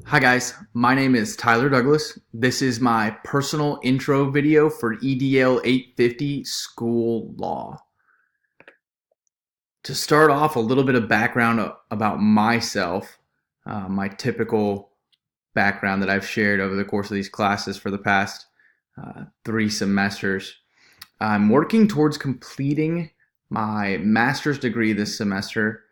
Hi guys, my name is Tyler Douglas. This is my personal intro video for EDL 850 School Law. To start off, a little bit of background about myself, my typical background that I've shared over the course of these classes for the past 3 semesters. I'm working towards completing my master's degree this semester.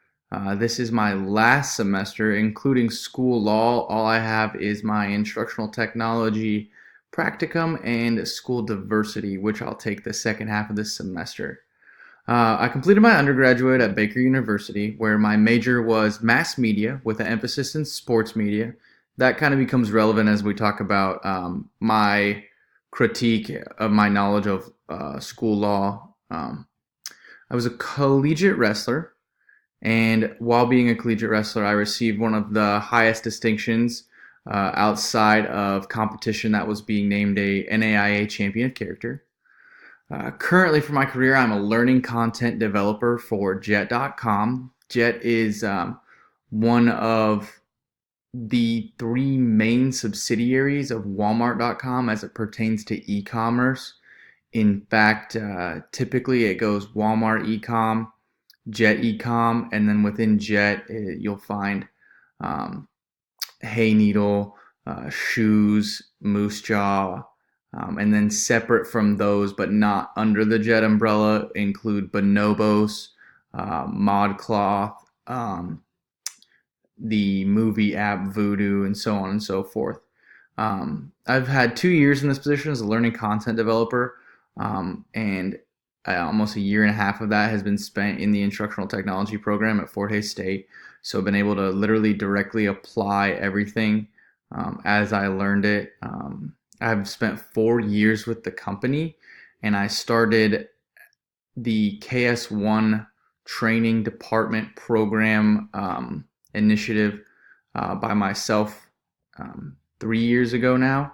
This is my last semester, including school law. All I have is my instructional technology practicum and school diversity, which I'll take the second half of this semester. I completed my undergraduate at Baker University, where my major was mass media with an emphasis in sports media. That kind of becomes relevant as we talk about my critique of my knowledge of school law. I was a collegiate wrestler, and while being a collegiate wrestler, I received one of the highest distinctions outside of competition that was being named a NAIA champion of character. Currently, for my career, I'm a learning content developer for Jet.com. Jet is one of the three main subsidiaries of Walmart.com as it pertains to e-commerce. In fact, typically it goes Walmart e-com, Jet e-com, and then within Jet, you'll find um, Hay Needle, Shoes, Moose Jaw, and then separate from those, but not under the Jet umbrella, include Bonobos, ModCloth, the movie app Voodoo, and so on and so forth. I've had 2 years in this position as a learning content developer, and almost a year and a half of that has been spent in the instructional technology program at Fort Hays State. So I've been able to literally directly apply everything as I learned it. I've spent 4 years with the company, and I started the KS1 training department program initiative by myself 3 years ago now.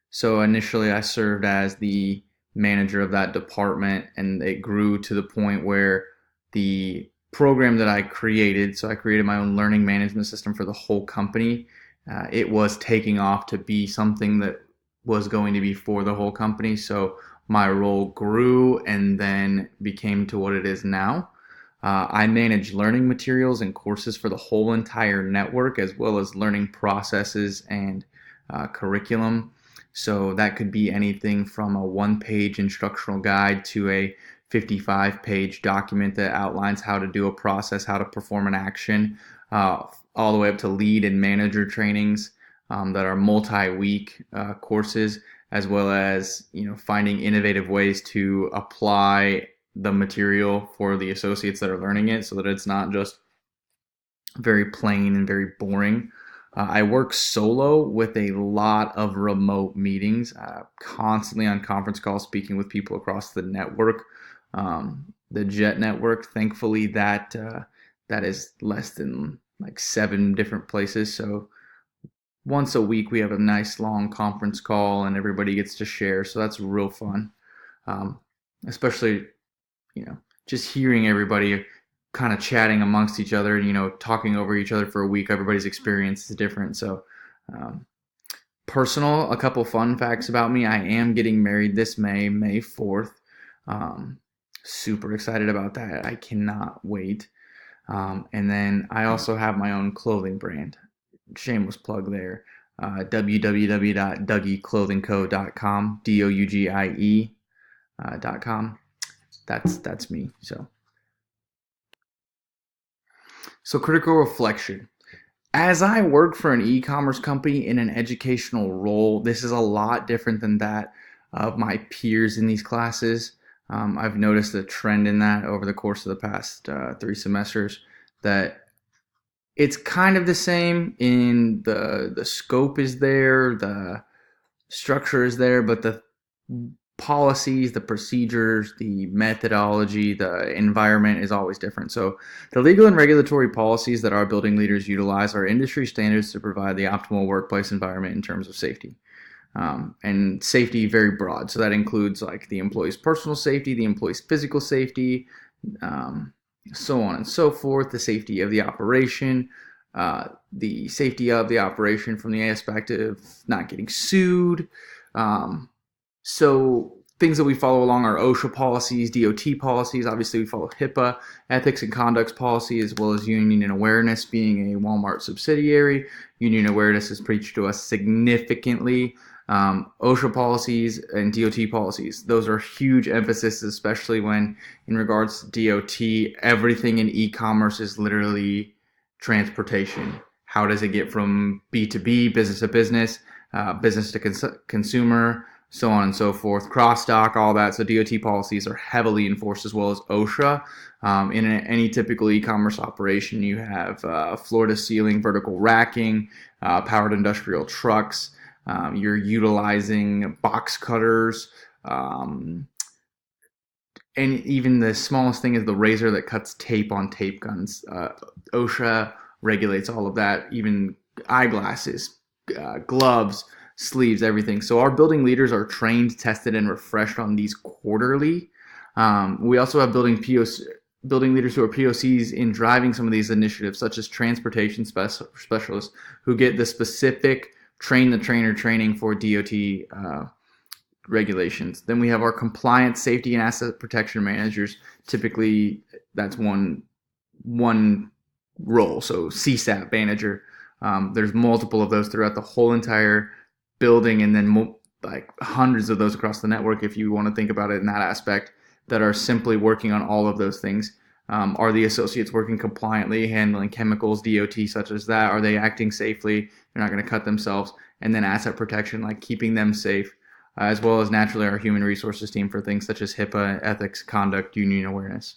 So initially I served as the manager of that department, and it grew to the point where the program that I created, so I created my own learning management system for the whole company. It was taking off to be something that was going to be for the whole company. So my role grew and then became to what it is now. I manage learning materials and courses for the whole entire network, as well as learning processes and curriculum. So that could be anything from a one-page instructional guide to a 55-page document that outlines how to do a process, how to perform an action, all the way up to lead and manager trainings that are multi-week courses, as well as finding innovative ways to apply the material for the associates that are learning it, so that it's not just very plain and very boring. I work solo with a lot of remote meetings, constantly on conference calls, speaking with people across the network, the Jet network. Thankfully, that is less than like 7 different places. So once a week, we have a nice long conference call, and everybody gets to share. So that's real fun, especially just hearing everybody kind of chatting amongst each other, talking over each other for a week. Everybody's experience is different. So, personal, a couple fun facts about me. I am getting married this May 4th. Super excited about that. I cannot wait. And then I also have my own clothing brand. Shameless plug there. www.dougieclothingco.com, DOUGIE.com. That's me. So critical reflection. As I work for an e-commerce company in an educational role, this is a lot different than that of my peers in these classes. I've noticed a trend in that over the course of the past 3 semesters, that it's kind of the same in the scope is there, the structure is there, but the policies, the procedures, the methodology, the environment is always different. So the legal and regulatory policies that our building leaders utilize are industry standards to provide the optimal workplace environment in terms of safety. And safety very broad. So that includes like the employee's personal safety, the employee's physical safety, so on and so forth, the safety of the operation, the safety of the operation from the aspect of not getting sued. Um, so things that we follow along are OSHA policies, DOT policies. Obviously, we follow HIPAA, ethics and conducts policy, as well as union awareness. Being a Walmart subsidiary, union awareness is preached to us significantly. OSHA policies and DOT policies, those are huge emphasis, especially when in regards to DOT, everything in e-commerce is literally transportation. How does it get from B to B, business to business, business to consumer, so on and so forth, cross-dock, all that. So DOT policies are heavily enforced, as well as OSHA. In any typical e-commerce operation, you have floor-to-ceiling vertical racking, powered industrial trucks. You're utilizing box cutters, and even the smallest thing is the razor that cuts tape on tape guns. OSHA regulates all of that, even eyeglasses, gloves, sleeves, everything. So our building leaders are trained, tested, and refreshed on these quarterly. We also have building leaders who are POCs in driving some of these initiatives, such as transportation specialists who get the specific train the trainer training for DOT regulations. Then we have our compliance, safety, and asset protection managers. Typically, that's one role. So CSAP manager. There's multiple of those throughout the whole entire building, and then like hundreds of those across the network, if you want to think about it in that aspect, that are simply working on all of those things. Are the associates working compliantly, handling chemicals, DOT such as that? Are they acting safely? They're not going to cut themselves. And then asset protection, like keeping them safe, as well as naturally our human resources team for things such as HIPAA, ethics, conduct, union awareness.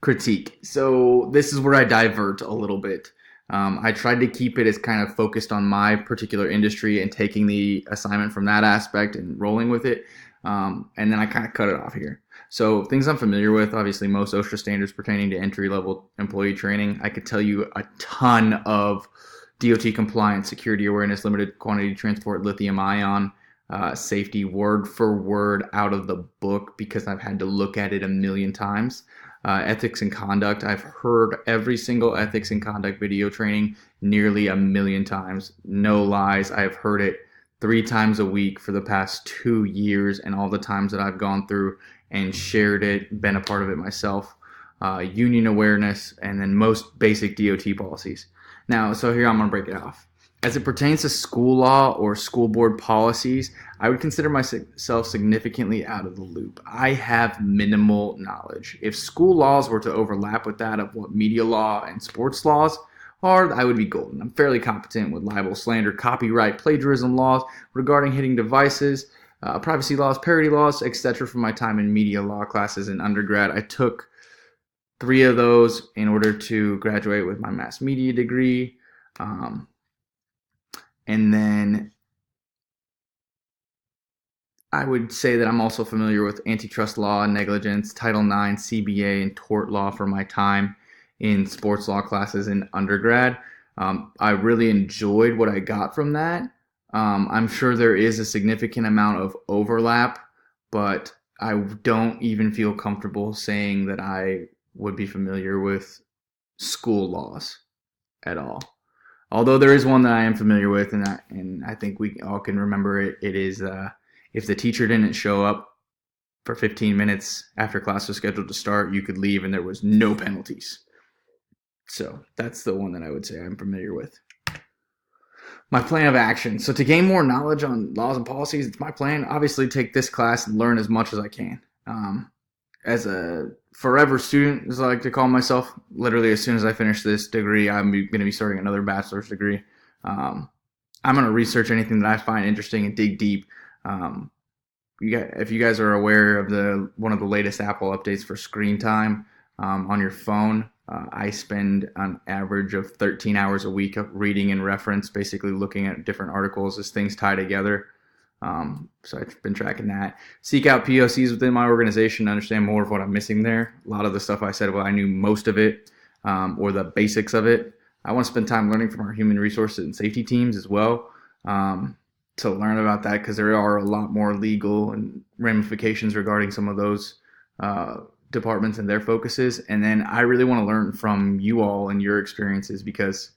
Critique. So this is where I divert a little bit. I tried to keep it as kind of focused on my particular industry and taking the assignment from that aspect and rolling with it. And then I kind of cut it off here. So things I'm familiar with, obviously most OSHA standards pertaining to entry-level employee training. I could tell you a ton of DOT compliance, security awareness, limited quantity transport, lithium ion, safety, word for word out of the book because I've had to look at it a million times. Ethics and conduct, I've heard every single ethics and conduct video training nearly a million times. No lies, I've heard it 3 times a week for the past 2 years, and all the times that I've gone through and shared it, been a part of it myself. Union awareness, and then most basic DOT policies. Now, so here I'm going to break it off. As it pertains to school law or school board policies, I would consider myself significantly out of the loop. I have minimal knowledge. If school laws were to overlap with that of what media law and sports laws are, I would be golden. I'm fairly competent with libel, slander, copyright, plagiarism laws regarding hitting devices, privacy laws, parody laws, etc. from my time in media law classes in undergrad. I took 3 of those in order to graduate with my mass media degree. And then I would say that I'm also familiar with antitrust law, negligence, Title IX, CBA, and tort law for my time in sports law classes in undergrad. I really enjoyed what I got from that. I'm sure there is a significant amount of overlap, but I don't even feel comfortable saying that I would be familiar with school laws at all. Although there is one that I am familiar with, and I think we all can remember it. It is if the teacher didn't show up for 15 minutes after class was scheduled to start, you could leave and there was no penalties. So that's the one that I would say I'm familiar with. My plan of action. So to gain more knowledge on laws and policies, it's my plan. Obviously, take this class and learn as much as I can. As a forever student, as I like to call myself, literally as soon as I finish this degree, I'm going to be starting another bachelor's degree. I'm going to research anything that I find interesting and dig deep. If you guys are aware of one of the latest Apple updates for screen time on your phone, I spend an average of 13 hours a week of reading and reference, basically looking at different articles as things tie together. So I've been tracking that. Seek out POCs within my organization to understand more of what I'm missing there. A lot of the stuff I said, well, I knew most of it, or the basics of it. I want to spend time learning from our human resources and safety teams as well, to learn about that, because there are a lot more legal and ramifications regarding some of those departments and their focuses, and then I really want to learn from you all and your experiences, because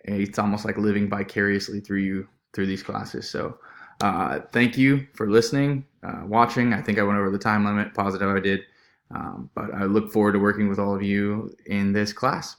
it's almost like living vicariously through you through these classes. So thank you for listening, watching. I think I went over the time limit. Positive I did. But I look forward to working with all of you in this class.